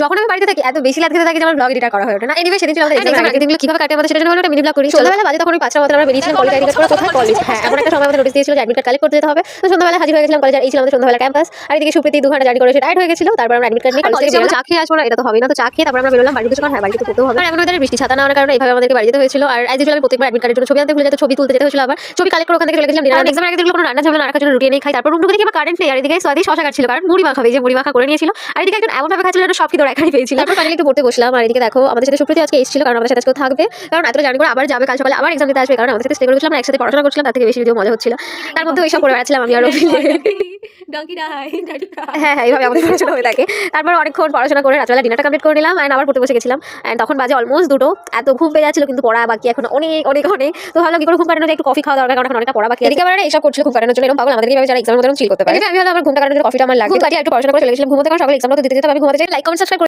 যখন আমি বাড়িতে থাকি এত বেশি লাগ খেতে থাকি যে আমার ব্লগ এডিট করা হয়ে ওঠে না। এনিওয়ে সেদিন ছিল আমাদের এক্সাম, আগের দিনগুলো কিভাবে কাটে আমাদের সেটা জন্য একটা মিনি ব্লগ করি। সন্ধ্যাবেলা বাজে তখন ওই 5টা মতো আমরা বেরিয়েছিলাম কলেজ আইডি কার্ড করে কোথায় কলেজ। হ্যাঁ, এমন একটা সময় আমাদের নোটিস দিয়েছিল যে অ্যাডমিট কার্ড কালেক্ট করতে যেতে হবে। তো সন্ধ্যাবেলা হাজির হয়ে গেছিলাম কলেজে। এই ছিল আমাদের সন্ধ্যাবেলা ক্যাম্পাস। আর এদিকে সুপ্রীতি 2 ঘন্টা জার্নি করে সে টায়ার্ড হয়ে গেছিল। তারপর আমরা অ্যাডমিট কার্ড নিয়ে কলেজ থেকে বেরোলাম। চা খেয়ে আসবো না, এটা তো হবে না। তো চা খেয়ে তারপর আমরা বেরোলাম বাড়িতে। যখন হ্যাঁ বাড়িতে তো করতেও হবে। আর এমন ওদের বৃষ্টি ছাতা নেওয়ার কারণে এইভাবে আমাদেরকে বাড়ি যেতে হয়েছিল। আর আজ আমি প্রত্যেকবার অ্যাডমিট কার্ডের জন্য ছবি আনতে ভুলে যেতে, ছবি তুলতে যেতে হয়েছিল। আবার ছবি কালেক্ট করে ওখান থেকে চলে গেছিলাম ডিনার। এক্সামের আগে কোনো রান্না ঝামেলা না রাখার জন্য রুটি এনে খাই। তারপর রুম ঢুকে দেখি আমার কারেন্ট নেই। আর এদিকে সোয়াদি শশা কাটছিল, কারণ মুড়ি মাখা যে মুড়ি মাখা করে নিয়েছিল। আর এদিকে একজন এমন ভাবে খাচ্ছিল একটা সব কিদর একাই পেয়েছিল। তারপর ফাইনালি একটু পড়তে বসলাম। আর এদিকে দেখো আমাদের সাথে সুপ্রীতি আজকে এসেছিল, কারণ আমাদের সাথে আজকে থাকবে, কারণ এতটা জার্নি করে আবার যাবে, কাল সকালে আবার এক্সাম দিতে আসবে। কারণ আমাদের সাথে স্টে করেছিলাম, একসাথে পড়াশোনা করছিলাম, তার থেকে বেশি ভিডিও মজা হচ্ছিল। তার মধ্যে ওইসব করে বেড়াচ্ছিলাম আমি আর হ্যাঁ এইভাবে আমাদের পড়াশোনা হয়ে থাকে। তারপর অনেকক্ষণ পড়াশোনা করে রাতবেলা ডিনারটা কমপ্লিট করে নিলাম। অ্যান্ড আবার পড়তে বসে গেছিলাম। অ্যান্ড তখন বাজে অলমোস্ট 2টো। এত ঘুম পেয়ে যাচ্ছিল, কিন্তু পড়া বাকি এখন অনেক অনেক অনেক। তো ভাবলাম কি করে ঘুম কাটানো যায়, একটু কফি খাওয়া দরকার, কারণ এখন অনেকটা পড়া বাকি। এদিকে আমরা এইসব করছিল ঘুম কাটানোর জন্য, এরকম পাগল আমাদেরকে এইভাবে যারা এক্সামের মধ্যে চিল করতে পারে। আমি হলো আমার ঘুমটা কাটানোর জন্য কফিটা আমার লাগে, একটু পড়াশোনা করে চলে গেছিলাম ঘুমোতে, কারণ সকালে এক্সামটা তো দিতে যেতে হবে। আমি ঘুমাতে চাই। Like comment subscribe